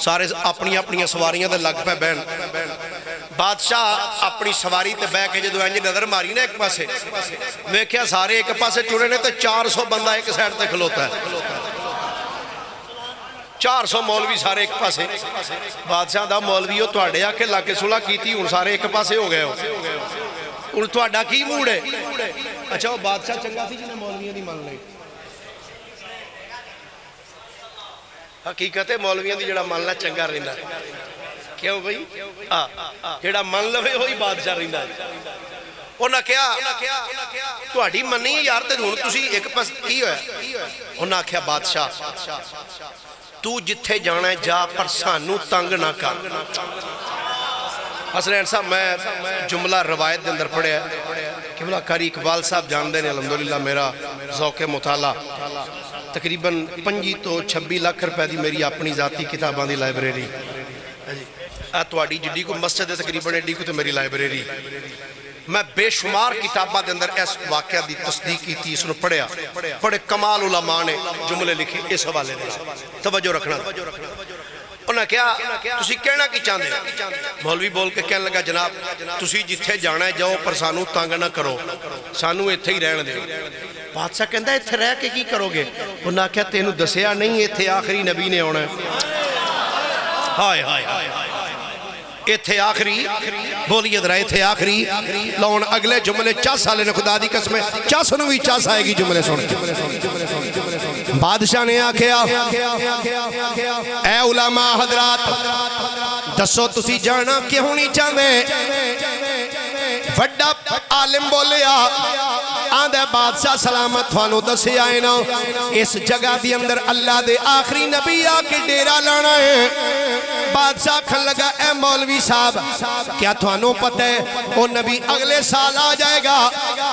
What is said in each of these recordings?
سارے اپنی اپنی سواریاں دے لگ پہ بہن بادشاہ اپنی سواری تے بہ کے جدو انج نظر ماری نا ایک پاسے ویکھیا سارے ایک پاسے ٹرے نے تے 400 بندہ ایک سائڈ تے کھلوتا ہے 400 مولوی سارے ایک پاسے بادشاہ دا مولویو تواڈے آ کے لاکے صلح کیتی ہن سارے ایک پاسے ہو گئے ہو ہن تواڈا کی موڈ ہے اچھا وہ بادشاہ چنگا سی جنہیں مولویوں دی مان لئی حقیقت ہے مولویوں دی جڑا ماننا چنگا رہندا کیوں بھئی جڑا مان لوے ہوئی بادشاہ رہندا انہاں کیا تہاڈی منی یار تے ہن تسی ایک پاس کی ہویا انہاں کیا بادشاہ تو جتھے جانا ہے جا پر سانو تنگ نہ کر حسنین صاحب میں جملہ روایت دے اندر پڑھے ہیں کہ بلا قاری اقبال صاحب جان دے نے الحمدللہ میرا ذوق مطالعہ تقریباً 25 تو 26 لاکھ روپے دی میری اپنی ذاتی کتاباں دی لائبریری تواڈی جڈی کو مسجد ہے تقریباً ایڈی کو تے میری لائبریری میں بے شمار کتابہ دے اندر اس واقعہ دی تصدیق کی تھی اس نے پڑھیا بڑے کمال علماء نے جملے لکھی اس حوالے دے توجہ رکھنا انہاں کیا تسی کہنا کی چاندے مولوی بول کے کہنے لگا جناب تسی جتھے جانا ہے جاؤ پر سانو تانگ نہ کرو سانو ایتھے ہی رہن دے بادشاہ کہندا ایتھے رہ کے کی کرو گے انہاں کیا تینو دسیا نہیں ایتھے آخری نبی نے ہونا ہے ہائے ہائے ہائے ایتھے آخری بولیے درہ ایتھے آخری لون اگلے جملے 4 سالے نے خدا دی قسمیں 400 بھی 4 آئے گی جملے سن بادشاہ نے آکھیا اے علماء حضرات دسو تسی جانا کیوں نہیں چاہتے وڈا عالم بولیا آندھے بادشاہ سلامت وانو دسی آئے نا اس جگہ دی اندر اللہ دے آخری نبی آکے ڈیرہ لانا ہے بادشاہ کھن لگا اے مولوی صاحب کیا توانو پتہ ہے وہ نبی اگلے سال آ جائے گا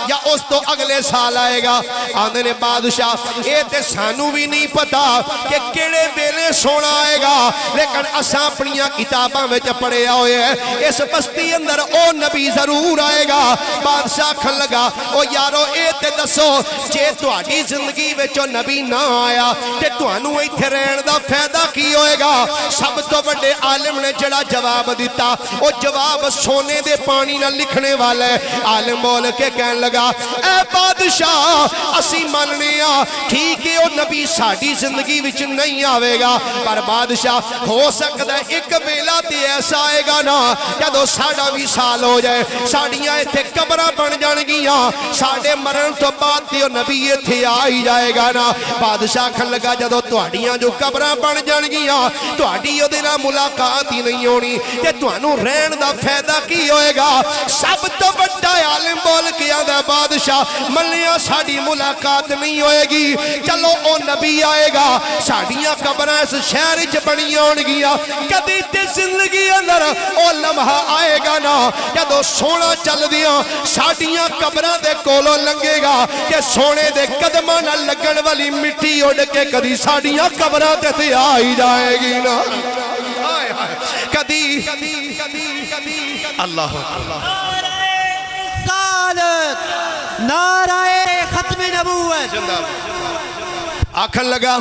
یا اس تو اگلے سال آئے گا آندھے نے بادشاہ اے تے سانو بھی نہیں پتا کہ کیڑے بیلے سونا آئے گا لیکن اساں اپنیاں کتاباں میں پڑھے ہوئے ہیں اس بستی اندر او نبی ضرور آئے گا بادشاہ کھن لگا او یارو اے تے دسو جے تواڈی زندگی وچوں نبی نہ آیا تے توانو ایتھے رہن دا فائدہ کی ہوئے گا سب تو بڑے عالم نے جڑا جواب دیتا وہ جواب سونے دے پانی نہ لکھنے والا ہے عالم بول کے کہنے لگا اے بادشاہ اسی مننیا ٹھیک ہے وہ نبی ساڑی زندگی وچ نہیں آوے گا پر بادشاہ ہو سکتا ہے ایک ویلا تے ایسا آئے گا نا جدو ساڑا بھی سال ہو جائے ساڑیاں ایتھے قبرہ بن جان گیاں ساڑے مرن تو بعد تے نبی ایتھے آئی جائے گا نا بادشاہ کھن لگا جدو تواڈیاں جو قبرہ بن جان گیاں تواڈی او دینا ملاقات ہی نہیں ہونی کہ توانو رہن دا فائدہ کی ہوئے گا سب تو بڑا عالم بول کے آدھا بادشاہ ملیاں ساڑی ملاقات نہیں ہوئے گی چلو او نبی آئے گا ساڑیاں قبریں اس شہر چ بنی ہون گیا کدی تے زندگی اندر او لمحہ آئے گا نا جدو سونا چل دیاں ساڑیاں قبریں دے کولو لنگے گا کہ سونے دے قدمہ نہ لگن والی مٹی اڑ کے کدی ساڑیاں قبریں تے آئی جائے گی نا کدی اللہ نعرہ رسالت نعرہ ختم نبوت آکھن لگا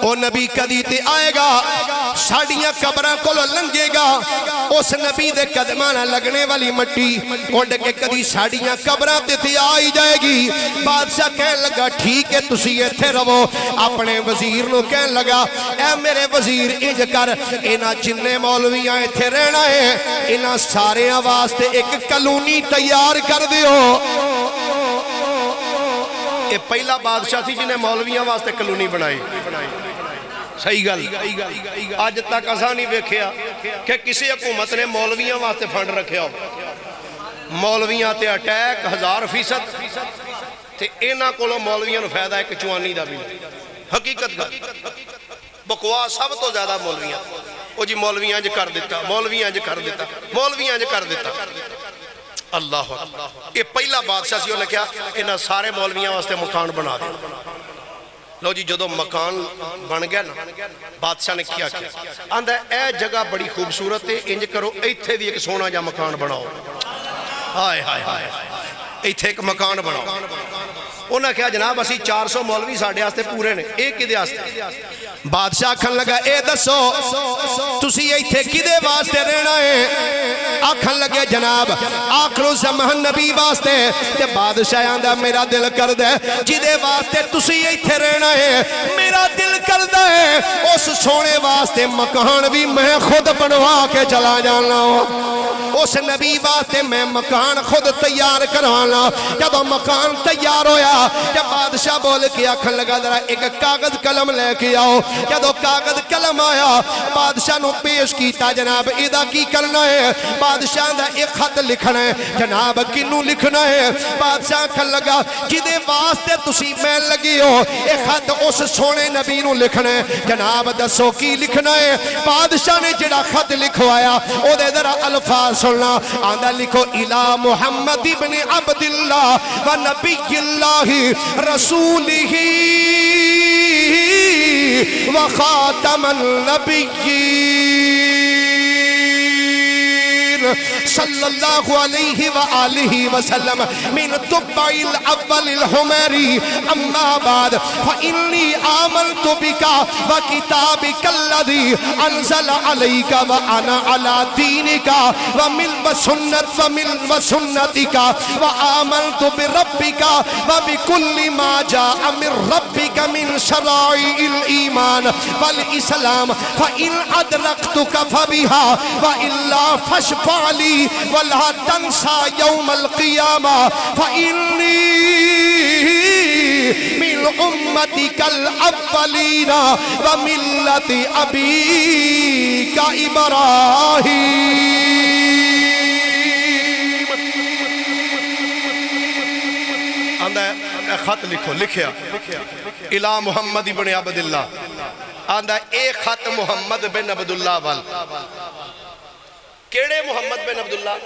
او نبی کدی تے آئے گا ساڑیاں قبرہ کو لنگے گا اس نبی دے قدمانہ لگنے والی مٹی اڑ کے کدی ساڑیاں قبرہ تے آئی جائے گی بادشاہ کہنے لگا ٹھیک ہے تسی ایتھے رہو اپنے وزیر نو کہنے لگا اے میرے وزیر انج کر انہاں جننے مولویاں ایتھے رہنا ہے انہاں سارے واسطے ایک کلونی تیار کر دیو یہ پہلا بادشاہ تھی جنہیں مولویاں واسطے کلونی بنائی صحیح گل آج تک اساں نہیں ویکھیا کہ کسی حکومت نے مولویاں واسطے فنڈ رکھیا ہو مولویاں تے اٹیک 1000% تے اینا کولو مولویاں نو فائدہ ہے کہ چوانی دا بھی حقیقت گل بکواس سب تو زیادہ مولویاں او جی مولویاں جو کر دیتا مولویاں جو کر دیتا مولویاں جو کر دیتا اللہ یہ پہلا بادشاہ سی انہیں کیا انہاں سارے مولویاں واسطے مکان بنا دے لو جی جدو مکان بن گیا نا بادشاہ نے کیا آندھا اے جگہ بڑی خوبصورت ہے انج کرو ایتھے بھی ایک سونا جا مکان بناؤ ہائے ہائے ہائے ایتھے ایک مکان بناؤ انہاں کیا جناب اسی 400 مولوی ساڑھے آستے پورے نے ایک کدے آستے بادشاہ کھن لگا اے دسو تسی ایتھے کدے واسطے رہنا ہے؟ آکھن لگے جناب آخر الزمان نبی واسطے تے بادشاہ آندا میرا دل کر دے جدے واسطے تسی ایتھے رہنا ہے میرا دل کر دے اس سونے واسطے مکان بھی میں خود بنوا کے چلا جانا اس نبی واسطے میں مکان خود تیار کرانا جب مکان تیار ہویا جب بادشاہ بول کے آکھن لگا ذرا ایک کاغذ قلم لے کے آؤ جب کاغذ قلم آیا بادشاہ نو پیش کیتا جناب ایدہ کی کرنا ہے بادشاہ دا ایک خط لکھنا ہے جناب کنو لکھنا ہے بادشاہ کھل لگا جدے واسطے تسی میں لگی ہو ایک خط اس سونے نبی نو لکھنا ہے جناب دسو کی لکھنا ہے بادشاہ نے جڑا خط لکھوایا او دے ذرا الفاظ سننا آندہ لکھو الہ محمد ابن عبداللہ و نبی اللہ رسولہ وخاتم النبیین صلی اللہ علیہ وآلہ وسلم من تبع الاول الحمیری اما بعد فإنی آمنت بکا وکتابک الذی انزل علیک وانا علی دینکا ومن سنتکا وآمنت بربکا وبکل ما جاء من ربک من شرائع الایمان والاسلام فإن ادرکتک فبها وإلا فاشفع علی ولا تنسى يوم القيامة فإني من أمتك الأولين وملة أبيك إبراهيم آندہ خط لکھو لکھیا الہ محمد بن عبداللہ آندہ اے خط محمد بن عبداللہ وال کیڑے محمد بن عبداللہ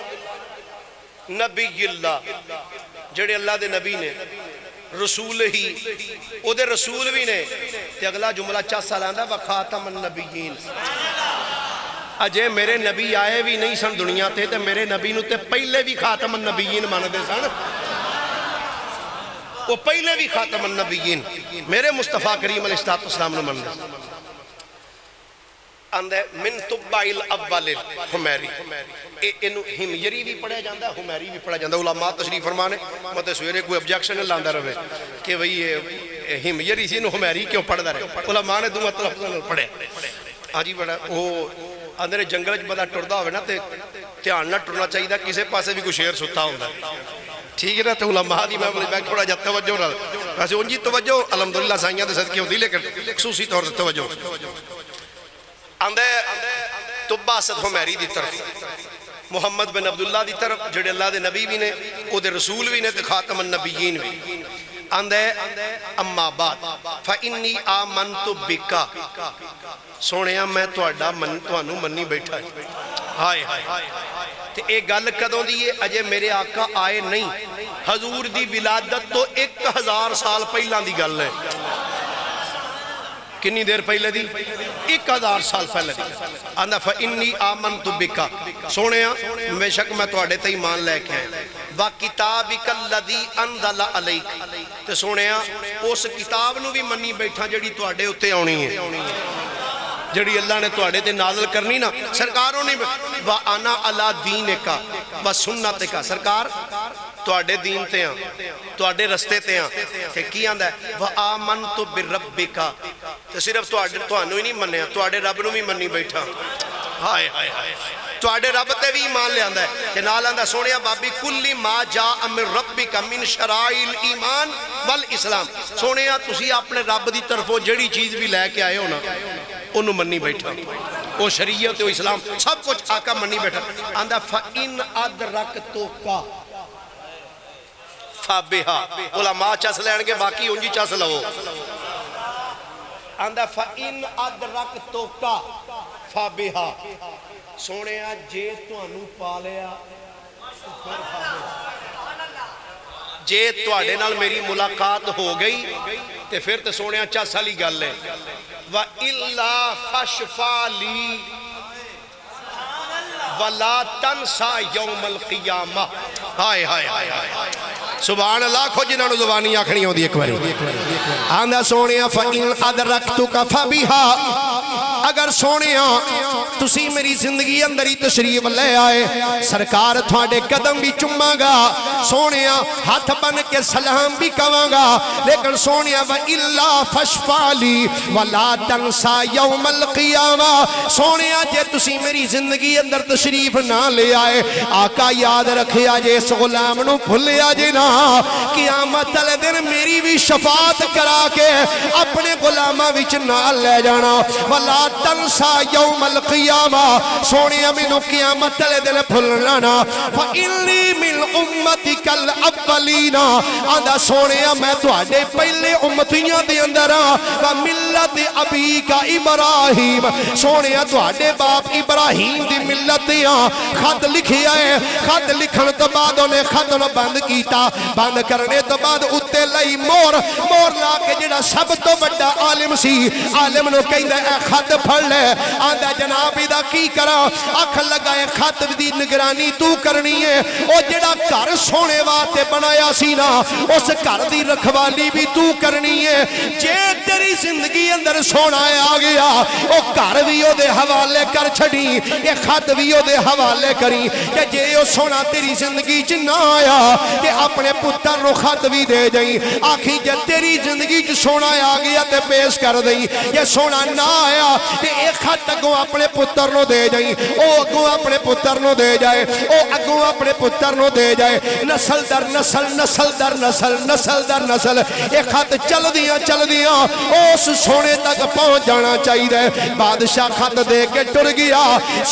نبی اللہ جڑے اللہ دے نبی نے رسول ہی او دے رسول بھی نے تے اگلا جملہ چاہ سال آندہ وخاتم النبیین اجے میرے نبی آئے بھی نہیں سن دنیا تے تے میرے نبی نو تے پہلے بھی خاتم النبیین مانا دے سن وہ پہلے بھی خاتم النبیین میرے مصطفیٰ کریم علیہ السلام نے مانا دے اندھے من تبع الاول الحمیری انہوں ہمیری بھی پڑھا جاندہ ہمیری بھی پڑھا جاندہ علماء تشریف فرمانے مطلب سویرے کوئی ابجیکشن لاندہ رہے کہ وہی ہمیری سی انہوں ہمیری کیوں پڑھ دا رہے علماء نے دو مطلب پڑھے آجی بڑھا وہ اندھے جنگل جو بدا ٹردہ ہوئے نا تیان نہ ٹرنا چاہیے دا کسے پاسے بھی کوئی شیر ستا ہوندہ ٹھیک ہے نا تو علماء دی میں بیک تھوڑا جا توجہ رہا ویسے ان جی توجہ الحمدللہ سائنیاں دے صدقے ہوتی لیکن خصوصی طور سے توجہ اندھے تبع اسد ہمیری دی طرف محمد بن عبداللہ دی طرف جڑے اللہ دے نبی بھی نے او دے رسول بھی نے تے خاتم النبیین بھی اندھے اما بعد فإنی آمنت بکا سونیا میں توانو منی بیٹھا ہے ہائے ہائے تے ایک گل کدوں دیئے اجے میرے آقا آئے نہیں حضور دی ولادت تو 1000 سال پہلان دی گل ہے کنی دیر پہلے دی 1000 سال پہلے دی اندھا فإنی آمنت بکا سونیا بے شک میں توڑے تے ایمان لے کے ہیں وَكِتَابِكَ الَّذِي أَنزَلَ عَلَيْكَ تے سونیا اس کتاب نو بھی منی بیٹھا جڑی توڑے اتے آنی ہے جڑی اللہ نے توڑے تے نازل کرنی نا سرکاروں نے وَأَنَا عَلَى دِينِكَ وَسُنَّتِكَ سرکار توڑے دین تے ہیں توڑے رستے تے ہیں تے کی آندہ ہے وَآمَنْتُ بِرَبِّكَ تے صرف توڑے ہی نہیں منیا توڑے رب نو بھی منی بیٹھا ہائے ہائے ہائے توڑے رب تے بھی ایمان لے آندہ ہے کہ نال آندہ سونیا بابی کلی ما جاء من ربک من شرائع الایمان والاسلام سونیا تسی اپنے رب دی طرف جڑی چیز بھی لے کے آئے ہو نا انہوں منی بیٹھا وہ شریعت و اسلام سب کچھ آقا منی بیٹھا آندہ فَإِنْ أَدْرَكْتُكَ فَبِهَا علماء چس لین کے باقی انجی چس لو آندہ فَإِنْ أَدْرَكْتُكَ فَبِهَا سونیا جے تو انو پالیا جے تو آڑے نال میری ملاقات ہو گئی تے پھر تے سونیا چس علی گل لے وَإِلَّا فَشْفَى لِي وَلَا تَنْسَى يَوْمَ الْقِيَامَةِ ہائے ہائے ہائے سبحان اللہ کھو جنہوں زبانی آکھنی ہوں دی ایک باری آندہ سونیا فَإِنْ أَدْرَكْتُكَ فَبِهَا اگر سونیا تسی میری زندگی اندری تشریف لے آئے سرکار تھوڑے قدم بھی چمّا گا سونیا ہاتھ بن کے سلام بھی کہاں گا لیکن سونیا وَإِلَّا فَشْفَالِي وَلَا تَنْسَا يَوْمَ الْقِيَامَةِ سونیا جے تسی میری زندگی اندر تشریف نہ لے آئے آقا یاد رکھے آجے اس غلام نو بھلے آجے نا قیامت علی دن میری بھی شفاعت کرا کے اپنے غلامہ وچ نہ لے جانا وَلَا تَنْسَا يَوْمَ الْقِيَامَةِ سونیا منو قیامت علی دن بھلنا فَإِنِّي مِنْ أُمَّتِكَ الْأَوَّلِينَ آندہ سونیا میں تو آجے پہلے امتیاں دے اندر وَمِلَّتِ أَبِيكَ إِبْرَاهِيمَ سونیا تو آجے باپ ابراہیم دی ملتیاں خط لکھی آئے خط لکھن تو بعد انہیں خط نو بند کیتا بند کرنے تو بعد اتے لئی مور لا کے جڑا سب تو بڑا عالم سی عالم نو کہیں دے اے خط پڑھ لے آندہ جنابی دا کی کرا اکھ لگائے خط دی نگرانی تو کرنی ہے او جڑا گھر سونے واتے بنایا سی نا اس گھر دی رکھوالی بھی تو کرنی ہے جے تیری زندگی اندر سونا آ گیا او گھر بھی او دے حوالے کر چھڑی یہ خط بھی او دے حوالے کری کہ جے او سونا تیری زندگی چ نہ آیا کہ اپنے پتر رو خط بھی دے جائیں آخی جے تیری زندگی چ سونا آ گیا تے پیش کر دیں یہ سونا نہ آیا کہ ایک خط اگوں اپنے پتر نو دے جائیں او اگوں اپنے پتر نو دے جائے او اگوں اپنے پتر نو دے جائے نسل در نسل نسل در نسل نسل در نسل ایک خط چل دیا اس سونے تک پہنچ جانا چاہیے بادشاہ خط دے کے ٹر گیا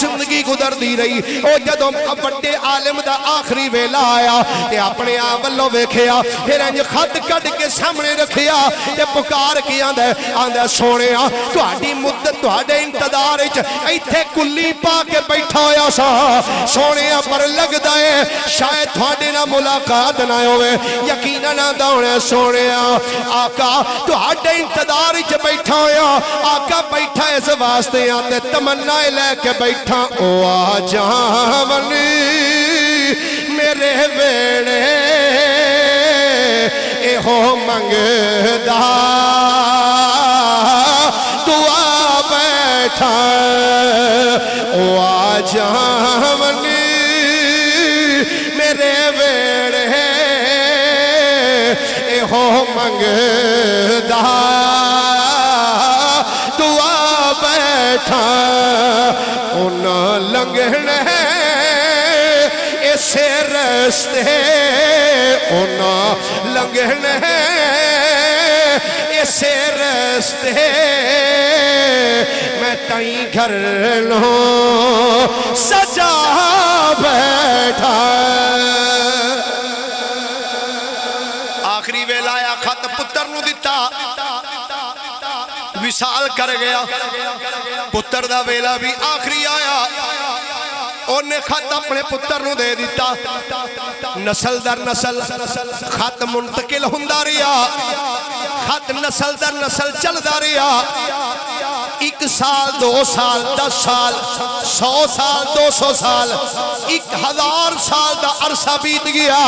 زندگی گزر دی رہی او جدوں بڑے عالم دا آخری ویلا آیا تے اپنے آپ والوں ویکھیا پھر انج خط کڈ کے سامنے رکھیا تے پکار کے آندا سونیا تہاڈی مدت تہاڈے انتظار وچ ایتھے کلی پا کے بیٹھا ہویا سا سونیا پر لگدا ہے شاید تہاڈے نال ملاقات نہ ہوے یقینا نہ دوڑے سونیا آقا تہاڈے انتظار وچ بیٹھا ہویا آقا بیٹھا اس واسطے آندے تمنا لے کے بیٹھا او آ جاونی میرے ویڑے اے ہو منگدا دعا بیٹھا او آ جاونی میرے ویڑے اے ہو منگدا دعا بیٹھا انہاں لنگھنے اسے رستے انہاں لنگھنے اسے رستے میں تائیں گھر لوں سجا بیٹھا آخری ویلا آیا خط پتر نو دیتا وصال کر گیا پتر دا ویلا بھی آخری آیا انہیں خط اپنے پتر نو دے دیتا نسل در نسل خط منتقل ہوندا رہیا خط نسل در نسل چلدا رہیا 1 سال 2 سال 10 سال 100 سال 200 سال 1000 سال دا عرصہ بیت گیا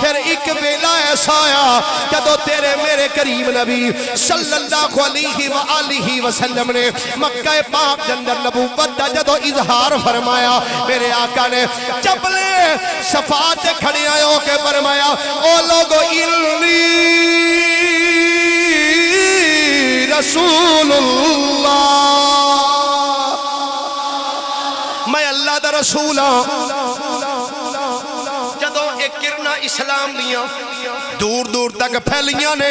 پھر ایک ویلا ایسا آیا جدو تیرے میرے کریم نبی صلی اللہ علیہ وآلہ وسلم نے مکہ پاک جندر نبوت دا جدو اظہار فرمایا میرے آقا نے چپلے صفات کھڑی آئیوں کے فرمایا او لوگو انی رسول اللہ میں اللہ دا رسول ہوں جدو ایک کرنا اسلام دیاں دور دور تک پھیلیاں نے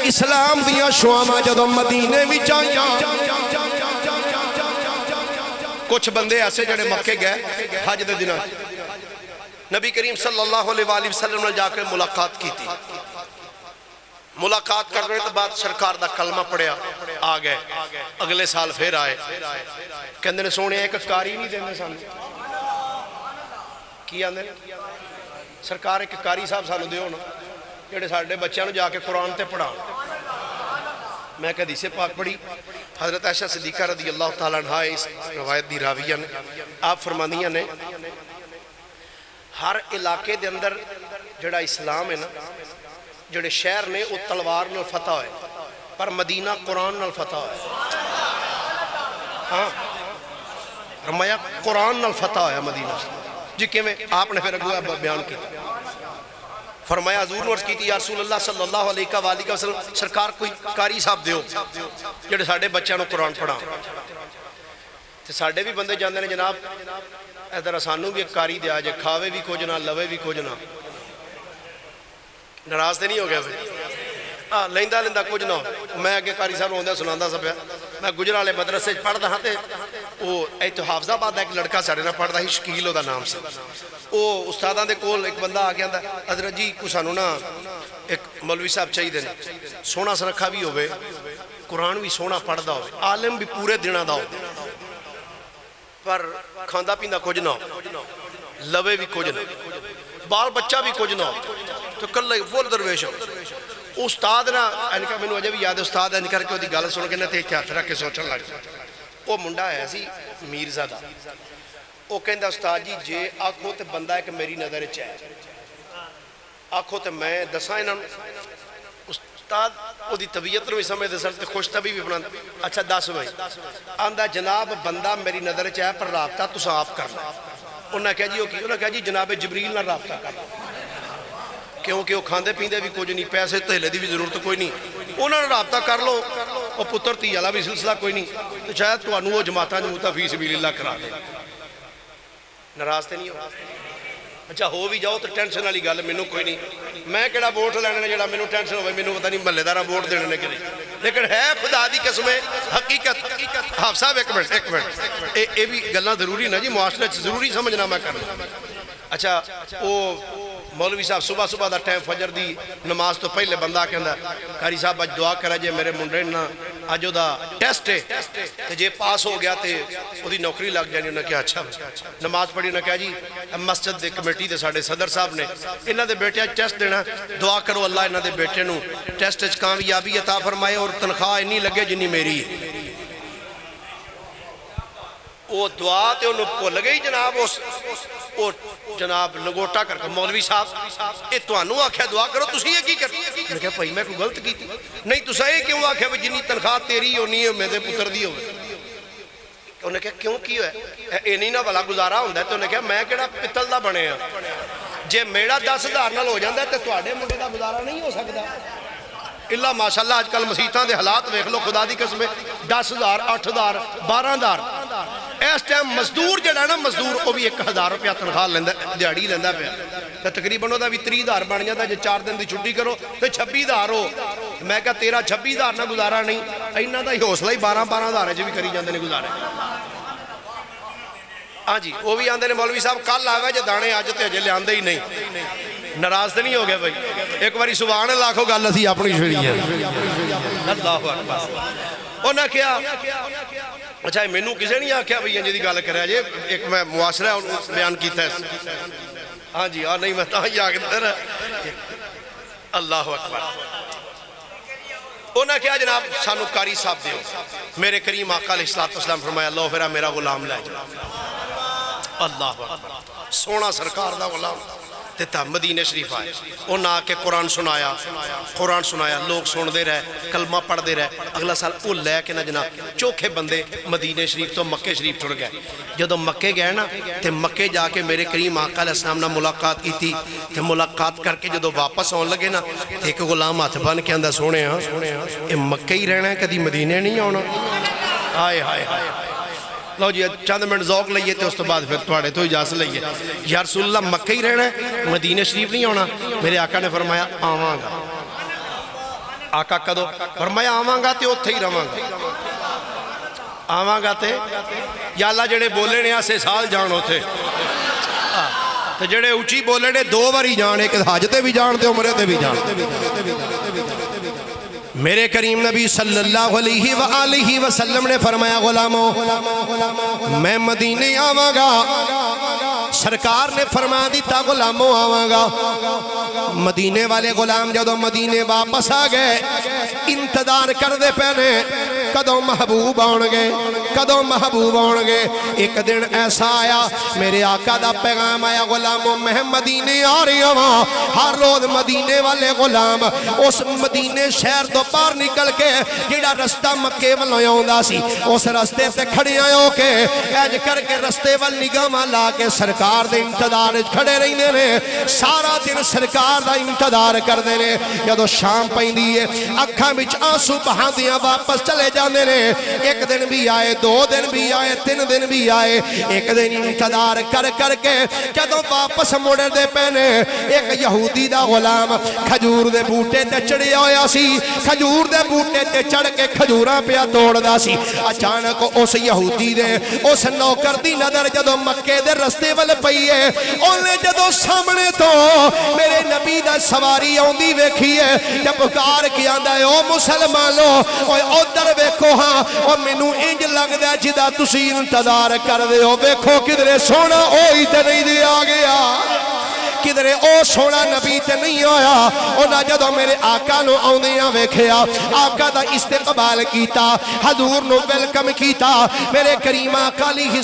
اسلام دیاں شعامہ جدو مدینے میں جائیاں کچھ بندے ایسے جڑے مکے گئے حج دے دنوں نبی کریم صلی اللہ علیہ وآلہ وسلم نے جا کے ملاقات کی تھی ملاقات کرنے تو بعد سرکار دا کلمہ پڑھیا آ گئے اگلے سال پھر آئے کہندے نے سونے ایک کاری نہیں دیندے سانو کی آندے سرکار ایک کاری صاحب سانو دیو نا جڑے ساڈے بچیاں نو جا کے قرآن تے پڑھا میں کہ حدیث پاک پڑھی حضرت عائشہ صدیقہ رضی اللہ تعالیٰ عنہ اس روایت دی راویہ نے آپ فرمانیاں نے ہر علاقے دے اندر جڑا اسلام ہے نا جڑے شہر نے وہ تلوار نال فتح ہوئے پر مدینہ قرآن نال فتح ہوئے ہاں فرمایا قرآن نال فتح ہویا مدینہ جی کہ میں آپ نے پھر اگلا بیان کیا فرمایا حضور نے عرض کی تھی یا رسول اللہ صلی اللہ علیہ وآلہ وسلم سرکار کوئی قاری صاحب دیو جڑے ساڑھے بچوں نے قرآن پڑھا تے ساڑھے بھی بندے جاندے نے جناب ادھر سانو بھی ایک قاری دیا جائے کھاوے بھی کچھ نہ لوے بھی کچھ نہ ناراض تے نہیں ہو گیا ہاں لیندہ لیندہ کچھ نہ ہو میں اگے قاری صاحب ہوندہ سناندہ سب ہے میں گجرالے مدرسے پڑھ دہاں تے وہ ایتو حافظہ بعد ایک لڑکا ساڑھے نہ پڑھ دا ہی شکیل ہو دا نام سے وہ استادان دے کول ایک بندہ آگیا دا حضرت جی کو سانو نا ایک مولوی صاحب چاہی دینے سونا سرکھا بھی ہوئے قرآن بھی سونا پڑھ دا ہوئے عالم بھی پورے دنہ دا ہوئے پر کھاندہ پیندہ کچھ نہ ہو لوے بھی کچھ نہ بال بچہ بھی کچھ نہ ہو تو کل فول درویش ہو استاد نا انکا میں نے وجہ بھی یاد ہے استاد انکا کر کے وہ دی گالت سن کے نا تے ہاتھ رکھ کے سوچن لگ وہ منڈا ہے سی میرزادہ وہ کہندہ استاد جی جے آنکھوں تے بندہ ہے کہ میری نظر چاہے آنکھوں تے میں دسائیں انہوں استاد وہ دی طبیعت رو سمجھ دے سر تے خوش طبی بھی بنا اچھا 10 بھائی آندہ جناب بندہ میری نظر چاہے پر رابطہ تو صاحب کرنا انہوں نے کہا جی جناب جبریل نہ رابطہ کرنا کیونکہ وہ کھاندے پیندے بھی کچھ نہیں پیسے تہلے دی بھی ضرورت کوئی نہیں انہوں نے رابطہ کر لو اور پتر تھی اللہ بھی سلسلہ کوئی نہیں تو شاید تو انہوں وہ جماعتہ فی سبیل اللہ کرا دے ناراض تے نہیں ہو اچھا ہو بھی جاؤ تو ٹینشن والی گل مینوں کوئی نہیں میں کہڑا ووٹ لینے جڑا مینوں ٹینشن ہوئے مینوں پتہ نہیں محلے دارا ووٹ دینے کے نہیں لیکن ہے خدا دی قسم حقیقت حافظ صاحب ایک منٹ یہ بھی گلاں ضروری نا جی معاشرے ضروری سمجھنا میں کرنا اچھا وہ مولوی صاحب صبح دا ٹائم فجر دی نماز تو پہلے بندہ کہندا قاری صاحب اج دعا کرا جے میرے منڈے نا اج دا ٹیسٹ ہے تے جے پاس ہو گیا تے اودی نوکری لگ جانی انہاں کہا اچھا نماز پڑھی انہاں کہا جی مسجد دے کمیٹی دے ساڈے صدر صاحب نے انہاں دے بیٹے ٹیسٹ دینا دعا کرو اللہ انہاں دے بیٹے نو ٹیسٹ وچ کامیابی عطا فرمائے اور تنخواہ اتنی لگے جنی میری ہے وہ دعا تے انہوں بھول گئی جناب وہ جناب لگوٹا کر کے مولوی صاحب اے توانوں آکھیا دعا کرو تسی یہ کی کرتے میں کہا بھائی میں کوئی غلط کی تھی نہیں تسا یہ کیوں آکھیا جنی تنخواہ تیری ہونی ہے میرے پتر دی ہوئے انہوں نے کہا کیوں کی ہوئے اے نہیں نہ والا گزارا ہوندہ ہے تو انہوں نے کہا میں کہڑا پتل دا بنے ہیں جے میرا 10,000 نال ہو جاندہ ہے تو تواڈے منڈے دا گزارا نہیں ہو سکتا اللہ ماشاءاللہ آج کل مسیحتاں دے حالات ویکھ لو خدا دی قسم 10,000 8,000 12,000 اس ٹائم مزدور جڑا نا مزدور وہ بھی 1,000 روپیہ تنخواہ لیندہ دیہڑی لیندہ پہ تو تقریباً دا بھی 30,000 بن جاتا جے 4 دن دی چھٹی کرو تو 26,000 ہو میں کہا تیرا 26,000 نہ گزارا نہیں انہاں دا ہی حوصلہ ہی 12,000 ہے جو بھی کری جاندے نے گزارے ہاں جی وہ بھی آندے نے مولوی صاحب کل آگا جے دانے آج تے اجے لے آندے ہی نہیں ناراض تے نہیں ہو گیا بھائی ایک باری سبحان اللہ کو گل اسی اپنی چھڑی ہے اللہ اکبر انہاں کیا اچھا مینوں کسے نہیں آکھیا بھئی انج دی گل کریا جے ایک میں معاشرہ بیان کیتا ہے ہاں جی اور نہیں میں تاں ہی آگدر اللہ اکبر انہاں کیا جناب سانو قاری صاحب دیو میرے کریم آقا علیہ السلام فرمایا اللہ پھرا میرا غلام لے جا اللہ اکبر سونا سرکار دا غلام تا مدینہ شریف آئے انہوں نے آکے قرآن سنایا لوگ سن دے رہے کلمہ پڑھ دے رہے اگلا سال وہ لے کے نہ جناب چوکھے بندے مدینہ شریف تو مکہ شریف ٹھڑ گئے جدو مکہ گئے نا تے مکہ جا کے میرے کریم آقا علیہ السلام نے ملاقات کی تھی تے ملاقات کر کے جدو واپس آن لگے نا ایک غلام ہاتھ بن کے اندر سونے ہاں اے مکہ ہی رہنا ہے کدی مدینہ نہیں آنا آئے ہائے ہائے لو جی چند منٹ ذوق لئیے تھے اس تو بعد پھر توڑے تو اجازت لئیے یا رسول اللہ مکہ ہی رہنا ہے مدینہ شریف نہیں ہونا میرے آقا نے فرمایا آواں گا آقا کدو فرمایا آواں گا تے اتھے ہی رواں گا آواں گا تے یا اللہ جڑے بولے نے آسے سال جانو تھے تو جڑے اچھی بولے نے 2 باری جانے کہ حاجتے بھی جانتے عمرے تے بھی جانتے میرے کریم نبی صلی اللہ علیہ وآلہ وسلم نے فرمایا غلاموں میں مدینے آواں گا سرکار نے فرما دیتا غلاموں آواں گا مدینے والے غلام جدو مدینے واپس آ گئے انتظار کر دے پہنے کدوں محبوب آن گے کدوں محبوب آن گے ایک دن ایسا آیا میرے آقا دا پیغام آیا غلاموں میں مدینے آ رہی ہوں ہر روز مدینے والے غلام اس مدینے شہر تو باہر نکل کے جڑا رستہ مکے والوں آوندا سی اس رستے تے کھڑے ہو کے اج کر کے رستے وال نگاہ لا کے سرکار دے انتظار کھڑے رہندے نے سارا دن سرکار دا انتظار کردے نے جدوں شام پیندی ہے اکھاں وچ آنسو بہاندیاں واپس چلے جاندے نے ایک دن بھی آئے دو دن بھی آئے تین دن بھی آئے ایک دن انتظار کر کر کے جدوں واپس مڑ دے پینے ایک یہودی دا غلام کھجور دے بوٹے تے چڑھیا ہویا سی کھجور دے بوٹے تے چڑھ کے کھجوراں پیا توڑدا سی اچانک اس یہودی دے اس نوکر دی نظر جدوں مکے دے رستے ول پئی ہے اونے جدوں سامنے تو میرے نبی دا سواری آوندی ویکھی ہے تے پکار کے آندا ہے او مسلمانو اوے ادھر ویکھو ہاں او مینوں انج لگدا جدا تسی انتظار کردے ہو ویکھو کدھر سونا اوہی تے نہیں دے آ گیا کدھرے او سونا نبی تے نہیں آیا اونا جدو میرے آقا نو آوندیاں ویکھیا آقا دا استقبال کیتا حضور نو ویلکم کیتا میرے کریم آقا علیہ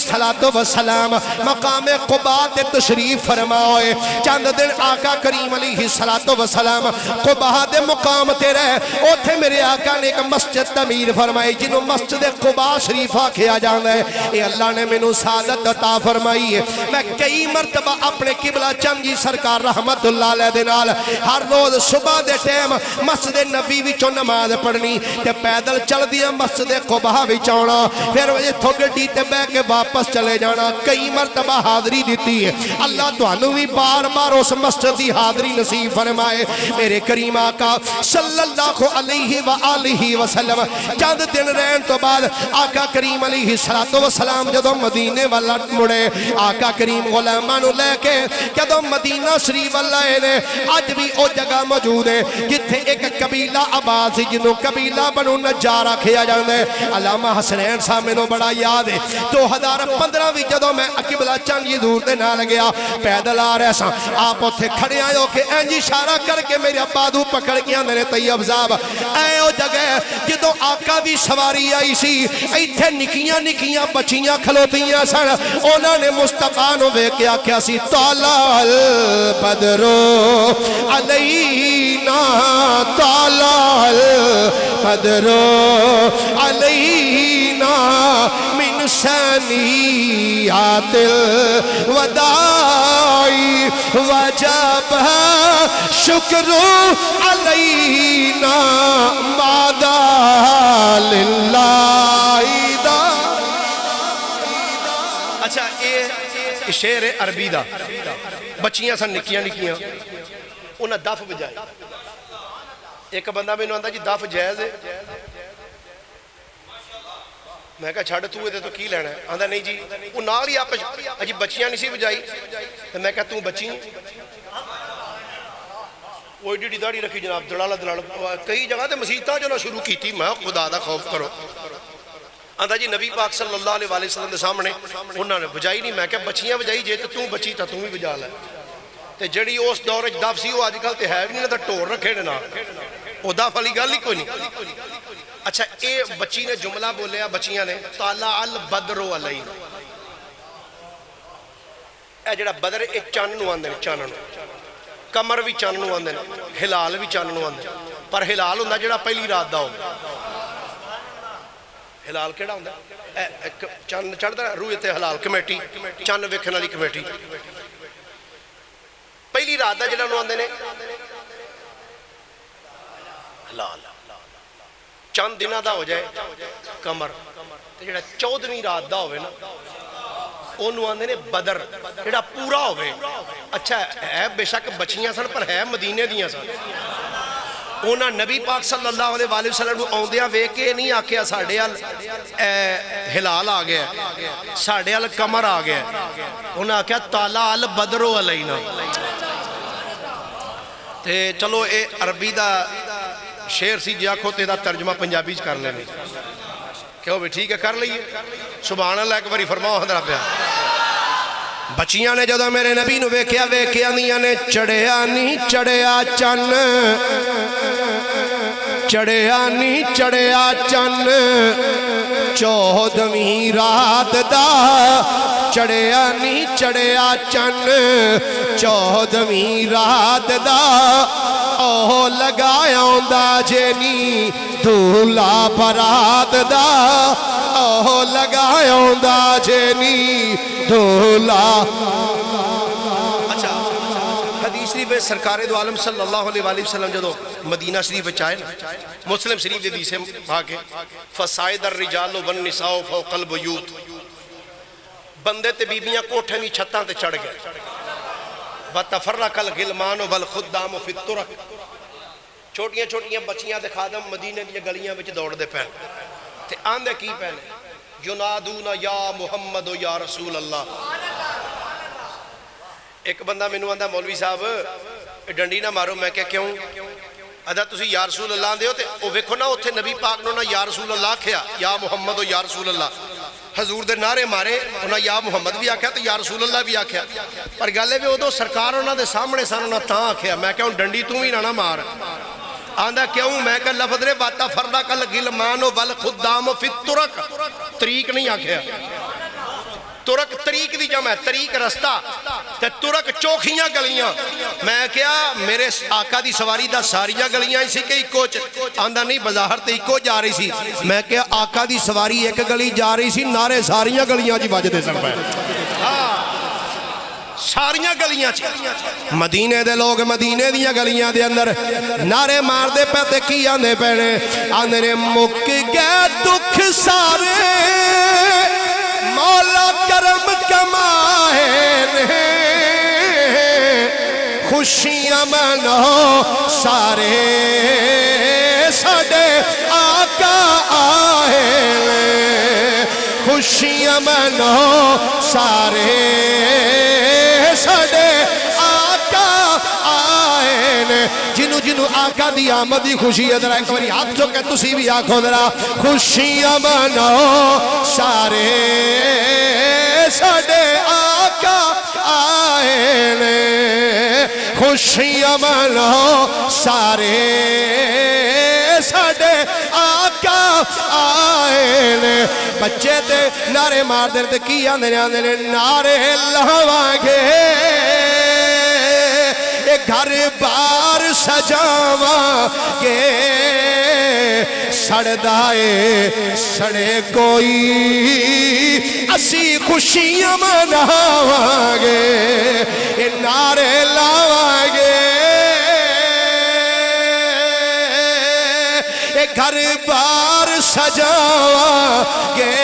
السلام مقام قباء تے تشریف فرمائے چند دن آقا کریم علیہ السلام قباء دے مقام تے رہے اوتھے میرے آقا نے ایک مسجد تعمیر فرمائی جنہوں مسجد قباء شریفہ کیا جانا ہے اے اللہ نے مینوں سعادت عطا فرمائی ہے میں کئی مرتبہ اپنے قبلہ چند جی سرکار رحمت اللہ علیہ دنال ہر روز صبح دے ٹیم مسجد نبی وچوں نماز پڑھنی تے پیدل چل دیا مسجد قباء وچ آنا پھر اتھوں گڈی تے بیٹھ کے واپس چلے جانا کئی مرتبہ حاضری دیتی ہے اللہ تانوں بھی بار بار اس مسجد دی حاضری نصیب فرمائے میرے کریم آقا صلی اللہ علیہ وآلہ وسلم چند دن رہن تو بعد آقا کریم علیہ السلام جدوں مدینے والا مڑے آقا کریم غلاماں نو لے کے جدوں مدینہ شریف اللہ نے آج بھی او جگہ موجود ہے جتھے ایک قبیلہ آباد سی جنہوں قبیلہ بنو نجار کھیا جاندے علامہ حسنین صاحب میں نو بڑا یاد ہے 2015 بھی جدوں میں قبلہ چند یہ دور دے نہ لگیا پیدل آ رہے ساں آپ اتھے کھڑے آئے ہو کہ اینج اشارہ کر کے میرے بادو پکڑ گیا میرے طیب صاحب اے او جگہ جدوں آقا بھی سواری آئی سی ایتھے نکیاں نکیاں بچیاں کھلوتیاں سن انہوں نے مصطفیٰ نو ویکھیا کیا سی طلع البدر علینا طلع البدر علینا من ثنیات الوداع وجب شکر علینا ماذا للہ دا اچھا یہ شعر عربی دا بچیاں سن نکیاں نکیاں انہاں دف بجائے ایک بندہ میں انہوں آندہ جی دف جائز ہے میں کہا چھاڑ تو دے تو کی لینا ہے آندہ نہیں جی وہ نال ہی آپ جی بچیاں نہیں سی بجائی میں کہا توں بچی وہ ایڈی ایڈی داڑھی رکھی جناب دلالہ کئی جگہ تے مسیحتاں جو نہ شروع کی تھی میں خدا دا خوف کرو آندہ جی نبی پاک صلی اللہ علیہ وسلم دے سامنے انہوں نے بجائی نہیں میں کہا بچیاں بجائی جے تو توں بچی تا توں بھی بجا لے تے جڑی اس دور دف سی وہ آج کل تے ہے بھی نہیں تے ٹور رکھے نے نا وہ دف والی گل ہی کوئی نہیں اچھا اے بچی نے جملہ بولیا بچیاں نے طلع البدر علینا اے جڑا بدر اے چان نو آندے چانن کمر بھی چان نو آندے ہلال بھی چان نو آندے پر ہلال ہوندا جڑا پہلی رات دا ہو ہلال کیڑا ہوندا چان چڑھدا روح تے ہلال کمیٹی چان ویکھن والی کمیٹی پہلی رات دا جڑا نو آندے نے ہلال چند دنہ دا ہو جائے کمر جڑا 14ویں رات دا ہوئے نا انہوں آندے نے بدر جڑا پورا ہوئے اچھا ہے بے شک بچیاں سن پر ہے مدینے دیاں سن انہاں نبی پاک صلی اللہ علیہ وآلہ وسلم آندیاں وے کے نہیں آکھیا ساڑھے ال ہلال آ گیا ساڑھے ال کمر آ گیا انہاں آکھیا طلع البدر علینا تے چلو اے عربی دا شعر سی جی آکھو تیرا ترجمہ پنجابی کر لینے کہو بھی ٹھیک ہے کر لئیے سبحان اللہ ایک باری فرماؤ حضرہ پہ بچیاں نے جدو میرے نبی نو ویکھیا نیاں نے چڑھیا نہیں چڑھیا چن چڑھیا نہیں چڑھیا چن 14ویں رات دا چڑھیا نہیں چڑھیا چن 14ویں رات دا اوہ لگایا ہوندا جینی دھولا برات دا اوہ لگایا ہوندا جینی دھولا. اچھا حدیث شریف ہے سرکار دو عالم صلی اللہ علیہ وآلہ وسلم جدو مدینہ شریف چاہے نا مسلم شریف دے دیسے آگے فسائد الرجال والنساء فوق البیوت بندے تے بیبیاں کوٹھے میں چھتاں تے چڑھ گئے وَتَفَرَّقَ الْغِلْمَانُ وَالْخُدَّامُ فِي الطُّرَقِ چھوٹیاں چھوٹیاں بچیاں دے خادم مدینے دی گلیاں وچ دوڑ دے پہن تے آندے کی پہنے یُنادون یا محمد یا رسول اللہ. ایک بندہ میں نو آندہ مولوی صاحب ڈنڈی نہ مارو میں کہ کیوں ادا تسی یا رسول اللہ دے ہو تے او ویکھو نا اتھے نبی پاک نو نا یا رسول اللہ کھیا یا محمد یا رسول اللہ حضور دے نعرے مارے انہاں یا محمد بھی آکھیا تو یا رسول اللہ بھی آکھیا پر گالے بھی ادو سرکار انہاں دے سامنے سان انہاں تاں آکھیا میں کہ ڈنڈی تو بھی نہ مار آندہ کیوں میں کہ لفظ رے باتا فرق الغلمان والخدام فی الطرق طریق نہیں آکھیا ترک طریق دی جمع ہے طریق رستہ تے ترک چوکھیاں گلیاں میں کیا میرے آقا دی سواری دا ساریاں گلیاں اسی کے ایک کوچ آندہ نہیں بظاہر تے ایک کوچ جا رہی سی میں کیا آقا دی سواری ایک گلی جا رہی سی نارے ساریاں گلیاں جی باجے دے سن پائے ساریاں گلیاں چی مدینے دے لوگ مدینے دیاں گلیاں دے اندر نعرے مار دے پہتے کی آندے پہنے آندے مک گئے دکھ سارے مولا کرم کمائے خوشیاں منو سارے ساڑے آقا آئے خوشیاں منو سارے ساڑے آقا آئے جنو جنو آقا دی آمدی خوشی ہے ذرا ایک باری ہاتھ جو کہ تسی بھی آنکھو ذرا خوشیاں منو سارے ساڑے آقا آئے خوشیاں منو سارے ساڑے آقا آئے بچے تے نعرے مار دے تے کی آندے نعرے لہوانگے گھر بار سجاواں گے سڑدائے سڑے کوئی اسی خوشیاں مناواں گے نعرے لاواں گے گھر بار سجاواں گے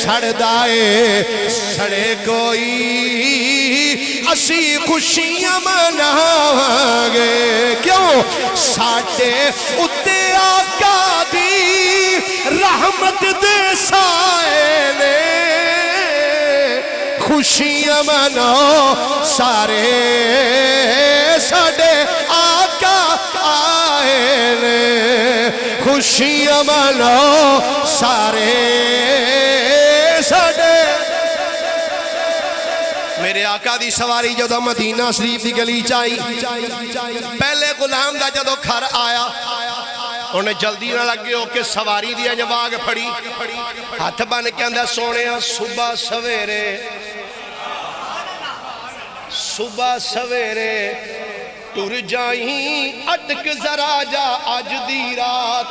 سڑدائے سڑے کوئی اسی خوشیاں مناواں گے کیوں ساڈے اُتے آقا دی رحمت دے سائے نے خوشیاں مناؤ سارے ساڈے آقا آئے نے خوشیاں مناؤ سارے ساڈے میرے آقا دی سواری جدو مدینہ شریف دی گلی چائی پہلے غلام دا جدو گھر آیا انہیں جلدی نہ لگے ہو کہ سواری دیا جواگ پھڑی ہاتھ بن کے اندر سونے صبح سویرے ٹر جائیں اٹک ذرا جا آج دی رات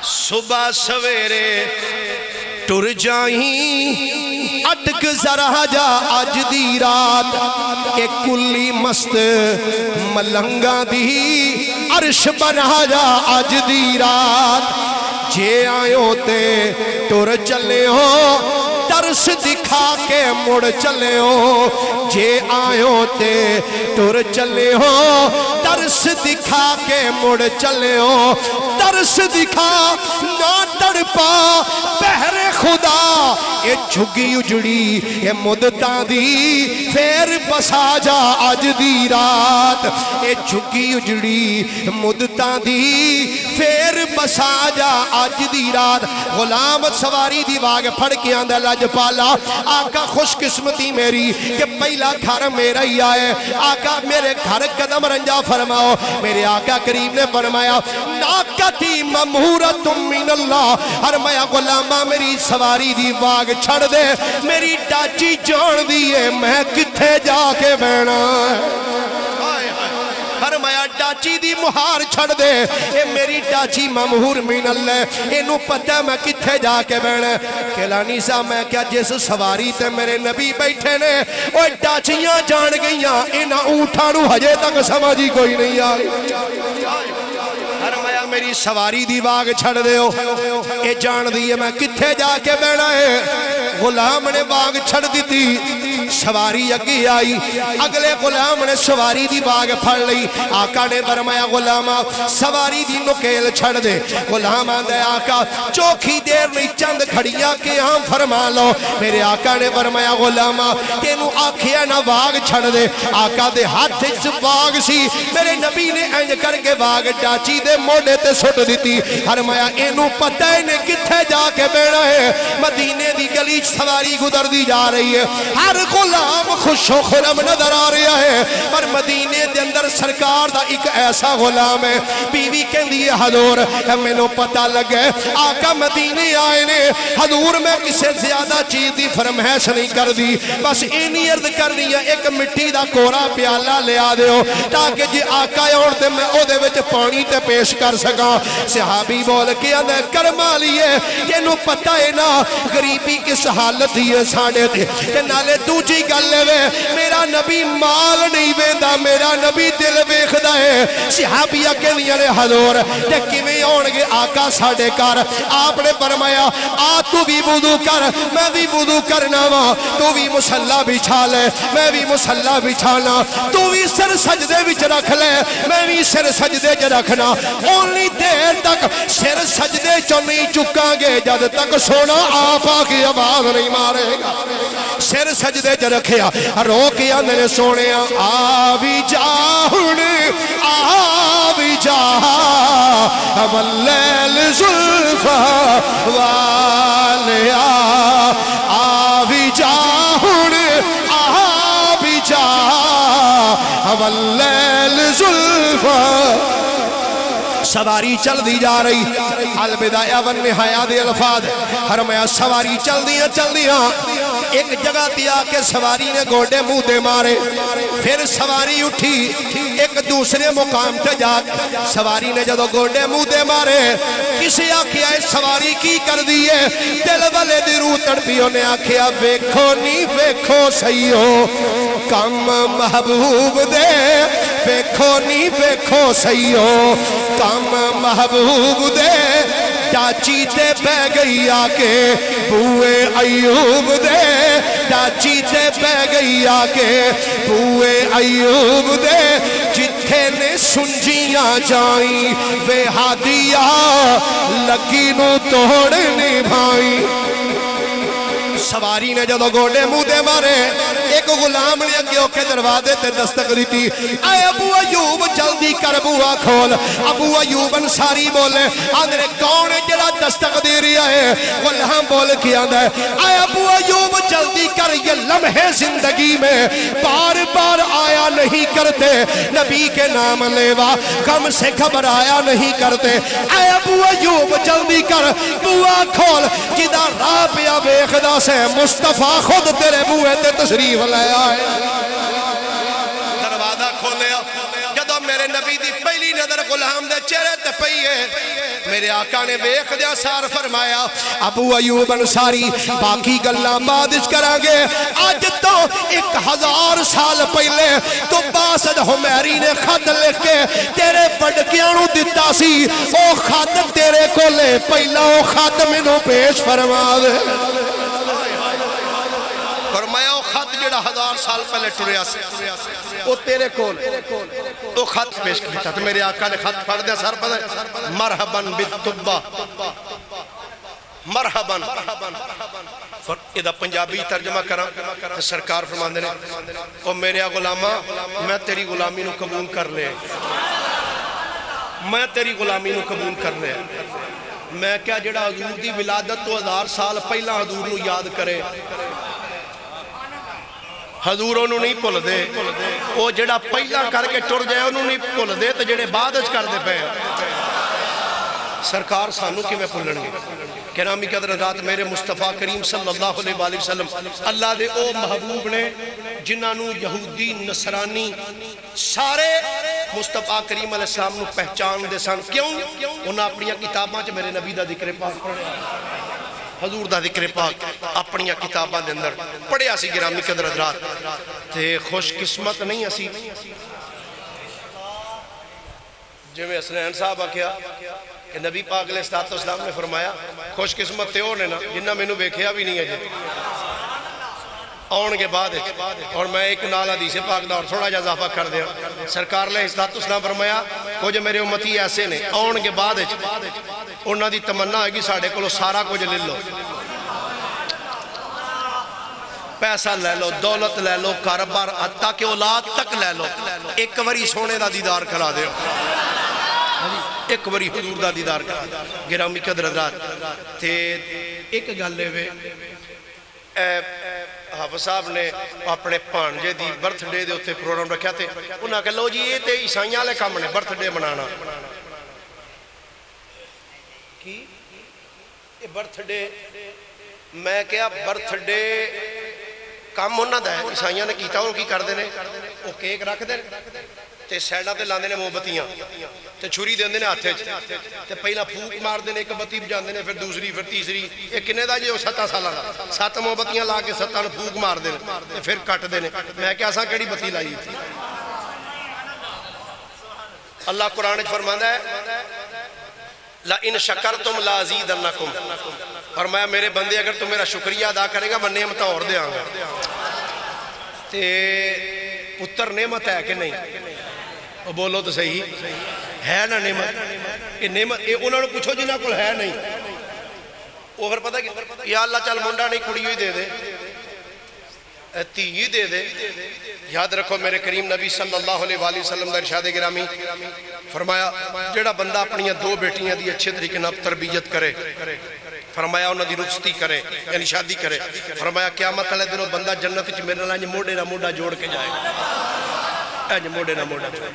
صبح سویرے ٹر جائیں اٹک ذرا جا آج دی رات ایک کلی مست ملنگا دی عرش بنا جا آج دی رات جے آئیوں تے ٹر چلے ہو ترس دکھا کے مڑ چلے ہو جے آئیوں تے ٹر چلے ہو ترس دکھا کے مڑ چلے ہو ترس دکھا نہ تڑپا بہر خدا اے جھگی اجڑی اے مدتاں دی پھر بسا جا اج دی رات اے جھگی اجڑی مدتاں دی پھر بسا جا اج دی رات غلام سواری دی واگ پھڑ کے آندہ لاجپالا آقا خوش قسمتی میری کہ پہلا گھر میرا ہی آئے آقا میرے گھر قدم رنجا فرماؤ میرے آقا کریم نے فرمایا ناکتی ممہورت من اللہ فرمایا غلامہ میری سواری دی واگ چھڑ دے میری ڈاچی جان دیئے میں کتھے جا کے بینا فرمایا ڈاچی دی مہار چھڑ دے اے میری ڈاچی ممہور من اللہ انہوں پتہ میں کتھے جا کے بینا کہلانی سا میں کیا جس سواری تے میرے نبی بیٹھے نے اوہ ڈاچیاں جان گئیاں انہاں اونٹھانو ہجے تک سمجھی کوئی نہیں آئی فرمایا میری سواری دی واگ چھڑ دے ہو اے جان دیئے میں کتھے جا کے بینا ہے غلام نے واگ چھڑ دی تھی سواری اگی آئی اگلے غلام نے سواری دی واگ پھڑ لئی آقا نے فرمایا غلامہ سواری دی نکیل چھڑ دے غلام آندے آقا چوکھی دیر نہیں چند کھڑیاں کے ہاں فرما لو میرے آقا نے فرمایا غلامہ تینوں آکھیا نہ واگ چھڑ دے آقا دے ہاتھ سے واگ سی میرے نبی نے انج کر کے واگ ڈاچی دے موڑے تے سٹ دیتی فرمایا اینوں پتہ نے کتھے جا کے بینا ہے مدینے دی گلی سواری گزر دی جا رہی ہے ہر غلام خوش و خرم نظر آ رہا ہے پر مدینے دے اندر سرکار دا ایک ایسا غلام ہے بیوی کہندی ہے حضور میں نو پتہ لگے آقا مدینے آئے نے حضور میں کسے زیادہ چیز دی فرمائش نہیں کر دی بس اینی عرض کر دیا ایک مٹی دا کورا پیالہ لے آ دیو تاکہ جی آقا اورتے میں او دے وچ پانی تے پیش کر سکا صحابی بول کے اندر کرما لیے کہ نو پتہ ہے نا غریبی کس حالت ہی ہے ساڑے تھے کہ نالے دوجی گل لے میرا نبی مال نہیں ویندہ میرا نبی دل ویخدہ ہے صحابیہ کے لیے حضور تے کیویں آنگے آقا ساڑے کر آپ نے فرمایا آ تو بھی وضو کر میں بھی وضو کرنا وا تو بھی مصلی بچھا لے میں بھی مصلی بچھانا تو بھی سر سجدے وچ رکھ لے میں بھی سر سجدے وچ رکھنا اونلی دیر تک سر سجدے چو نہیں چکا گے جد تک سونا آپا کی آواز نہیں مارے گا سر سجدے چ رکھیا رو کے اندر سونے آوی جاہن آوی جاہ واللیل زلفہ والیا آوی جاہن آوی جاہ واللیل زلفہ سواری چل دی جا رہی البدایہ والنہایہ دے الفاظ فرمایا سواری چل دیا ایک جگہ دیا کہ سواری نے گوڑے منہ دے مارے پھر سواری اٹھی ایک دوسرے مقام تے جا سواری نے جدو گوڑے منہ دے مارے کسی آکھیا ہے سواری کی کر دیئے دل والے دی روح تڑپیوں نے آکھیا ویکھو نہیں ویکھو سیو کم محبوب دے ویکھو نہیں ویکھو سیو کم محبوب دے ڈاچی تے بہ گئی آکے بوئے ایوب دے ڈاچی تے بہ گئی آکے بوئے ایوب دے جتھے نے سنجیاں جائیں وے ہادیہ لگی نو توڑنے بھائیں سواری نے جدو گوڑے منہ دے مارے ایک غلام نے اگے اوکے دروازے تے دستک دیتی اے ابو ایوب جلدی کر بوا کھول ابو ایوب انصاری بولے آندھرے کون ہے جڑا دستک دے رہا ہے غلام بول کے آندھا ہے اے ابو ایوب جلدی کر یہ لمحے زندگی میں بار بار آیا نہیں کرتے نبی کے نام لیوا غم سے گھبرایا نہیں کرتے اے ابو ایوب جلدی کر بوا کھول جدہ راہ پیا بے خدا سے مصطفیٰ خود تیرے بوئے تے تشریف لے آئے دروازہ کھولے جدو میرے نبی دی پہلی نظر غلام دے چہرے تے پئیے میرے آقا نے بیخ دیا سار فرمایا ابو ایوب انصاری باقی گلہ بادش کریں گے آج تو 1000 سال پہلے تو باسد حمیری نے خط لکھ کے تیرے بڑکیانو دیتا سی او خط تیرے کو لے پہلا او خط منو پیش فرما دے فرمایا او خط جڑا 1000 سال پہلے ٹریا سے او تیرے کول او خط پیش کیتا تو میرے آقا نے خط پڑھ دیا سر پڑھ مرحباً بالتبہ مرحبا یہ پنجابی ترجمہ کرا تو سرکار فرماندے نے او میرے غلامہ میں تیری غلامی نو قبول کر لے میں تیری غلامی نو قبول کر لے میں کیا جڑا حضور دی ولادت تو 1000 سال پہلا حضور نو یاد کرے حضور انہوں نہیں پل دے وہ جڑا پہلا کر کے ٹر جائے انہوں نہیں پل دے تو جڑے بعد اچ کر دے پہ سرکار سانو کی میں پلن گے گرامی قدر حضرات میرے مصطفیٰ کریم صلی اللہ علیہ وآلہ وسلم اللہ دے او محبوب نے جنہوں یہودی نصرانی سارے مصطفیٰ کریم علیہ السلام نو پہچان دے سن کیوں انہاں اپنی کتاباں چ میرے نبی دا ذکر پاک پڑھیا حضور دا ذکر پاک اپنی کتاباں دے اندر پڑھیا سی گرامی قدر حضرات تے خوش قسمت نہیں اسی جو میں حسنین صاحب آکھیا کہ نبی پاک علیہ السلام نے فرمایا خوش قسمت تے ہونے نا جنہ میں نو بیکھیا بھی نہیں ہے جے آن کے بعد اور میں ایک نال حدیث پاک دا اور تھوڑا جا اضافہ کر دیا سرکار علیہ السلام فرمایا کچھ میرے امتی ایسے نے آن کے بعد انہاں دی تمنا ہے کہ ساڑھے کو سارا کچھ لے لو پیسہ لے لو دولت لے لو کاروبار حتیٰ کہ اولاد تک لے لو ایک وری سونے دا دیدار کرا دے ایک وری حضور دا دیدار کرا دے گرامی قدر حضرات تے ایک گل لے وے حافظ صاحب نے اپنے پانجے دی برتھ ڈے دے ہوتے پروگرام رکھیا تھے انہاں کہ لو جی یہ تے عیسائیاں لے کام نے برتھ ڈے منانا کی یہ برتھ ڈے میں کیا برتھ ڈے کام ہونا دا ہے عیسائیاں نے کیتا ہوں کی کر دینے وہ کیک رکھ دینے تے سیڈا تے لاندے نے محبتیاں تے چھری دیندے نے ہاتھے تے پہلا پھوک مار دینے ایک بتی بجاندے نے پھر دوسری پھر تیسری ایک کنے دا جی وہ 7 سالہ دا 7 محبتیاں لا کے 7 نے پھوک مار دینے تے پھر کٹ دینے میں کیا ساں کڑی بتی لائی تھی اللہ قرآن فرماتا ہے لَإِن شَكَرْتُمْ لَأَزِيدَنَّكُمْ فرمایا میرے بندے اگر تم میرا شکریہ ادا کرے گا میں نعمتاں اور دے آنگا تے پتر نعمت ہے کہ نہیں وہ بولو تو صحیح ہے نا نعمت یہ نعمت انہوں نے پوچھو جنہاں کل ہے نہیں وہ پھر پتہ کہ یا اللہ چل منڈا نہیں کھڑی ہوئی دے دے تیہی دے دے یاد رکھو میرے کریم نبی صلی اللہ علیہ وآلہ وسلم دا ارشاد گرامی فرمایا جڑا بندہ اپنی 2 بیٹیاں دی اچھے طریقے نہ تربیت کرے فرمایا انہوں دی رخصتی کرے یعنی شادی کرے فرمایا قیامت والے دنوں بندہ جنت وچ میرے نال موڈے نہ موڈا جوڑ کے جائے اج موڈے نہ موڈا جوڑ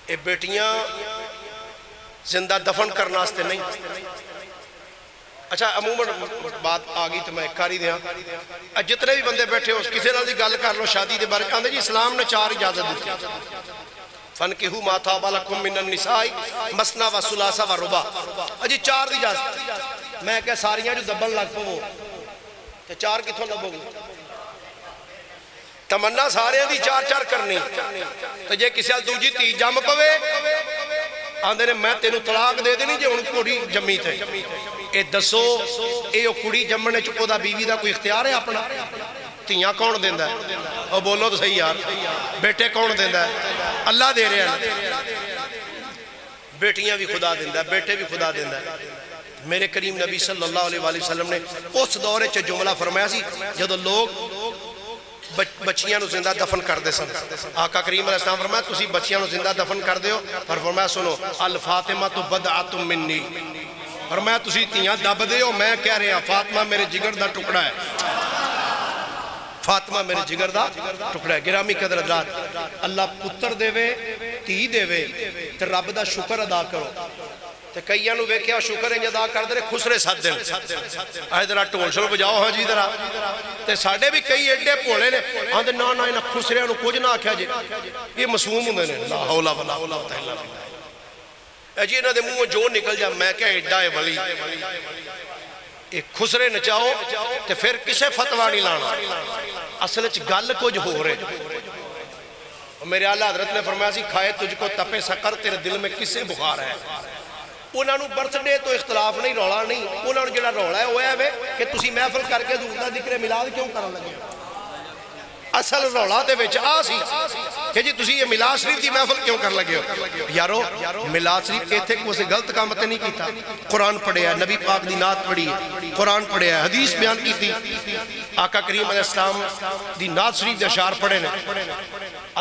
اے بیٹیاں زندہ دفن کرنا واسطے نہیں اچھا عموماً بات آگئی تو میں کاری دیا جتنے بھی بندے بیٹھے ہو کسی نال دی گل کر لو شادی دے بارے آندے جی اسلام نے 4 اجازت دیتی فَنْكِحُوا مَا طَابَ لَكُم مِّنَ النِّسَاءِ مَثْنَىٰ وَثُلَاثَ وَرُبَاعَ اجی 4 دی اجازت میں کہ ساریاں جو دبن لگ پو تے 4 کتھوں لبو گے تمنا سارے دی 4 کرنی تو جے کسی حال دوجی تی جم پوے آندے نے میں تینوں طلاق دے دینی جے ان کوڑی جمی تھے اے دسو اے کڑی جمنے چکو دا بیوی دا کوئی اختیار ہے اپنا تیاں کون دیندہ ہے اور بولو تو صحیح یار بیٹے کون دیندہ ہے اللہ دے رہے ہیں بیٹیاں بھی خدا دیندہ ہے بیٹے بھی خدا دیندہ ہے میرے کریم نبی صلی اللہ علیہ وآلہ وسلم نے اس دورے چے جملہ فرمایا سی جدو لوگ بچیاں نو زندہ دفن کر دے سن آقا کریم علیہ السلام فرمایا تسی بچیاں نو زندہ دفن کر دے ہو پر فرمایا سنو الفاطمہ تو بدعت منی فرمایا تسی تیاں دب دے ہو میں کہہ رہے ہیں فاطمہ میرے جگر دا ٹکڑا ہے فاطمہ میرے جگر دا ٹکڑا ہے گرامی قدر حضرات اللہ پتر دے وے تی دے وے تے رب دا شکر ادا کرو تے کئیاں نو ویکھیا شکر انج ادا کر دے خسرے 7 دن اے ذرا ٹول شل بجاؤ ہاں جی ذرا تے ساڈے بھی کئی ایڈے بھولے نے آندے نا نا انہاں خسریاں نو کچھ نہ آکھیا جی یہ معصوم ہوندے نے لا حول ولا قوت الا باللہ جی انہاں دے منہوں جو نکل جا میں کہ ایڈا ہے ولی ایک خسرے نچاؤ تے پھر کسے فتویٰ نہیں لانا اصل وچ گل کچھ ہو رہے میرے اعلیٰ حضرت نے فرمایا سی کھائے تجھ کو تپے سقر تیرے دل میں کسے بخار ہے انہاں نو برتھ ڈے تو اختلاف نہیں رولا نہیں انہاں نو جڑا رولا ہے وہ ہے کہ تسی محفل کر کے حضور دا ذکر میلاد کیوں کرن لگے اصل رولا تے وچ آ سی کہ جی تسی یہ میلاد شریف دی محفل کیوں کر لگے ہو؟ یارو میلاد شریف ایتھے کوئی غلط کام تے نہیں کیتا، قرآن پڑھیا، نبی پاک دی نعت پڑھی ہے، قرآن پڑھیا ہے، حدیث بیان کی تھی، آقا کریم علیہ السلام دی نعت شریف دے اشعار پڑھے نے۔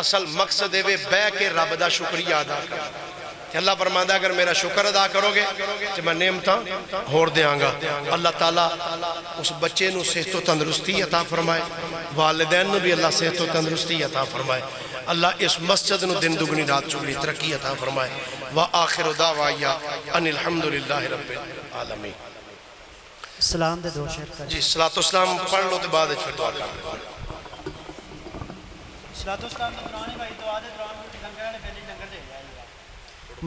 اصل مقصد ہے بے کے رب دا شکریہ ادا کر، کہ اللہ فرماتا ہے اگر میرا شکر ادا کرو گے تو میں نعمتاں ہور دیاں گا۔ اللہ تعالیٰ اس بچے نو صحت و تندرستی عطا فرمائے، والدین نو بھی اللہ صحت و تندرستی عطا فرمائے، اللہ اس مسجد نو دن دگنی رات چگنی ترقی عطا فرمائے۔ وآخر دعوایا ان الحمدللہ رب العالمین۔ سلام دے دو شعر کر جی صلاۃ و سلام پڑھ لو تو بعد پھر دعا کر لیں۔ صلاۃ و سلام دے دوران بھائی دعا دے دوران لنگر والے بیلی لنگر دے جائے گا۔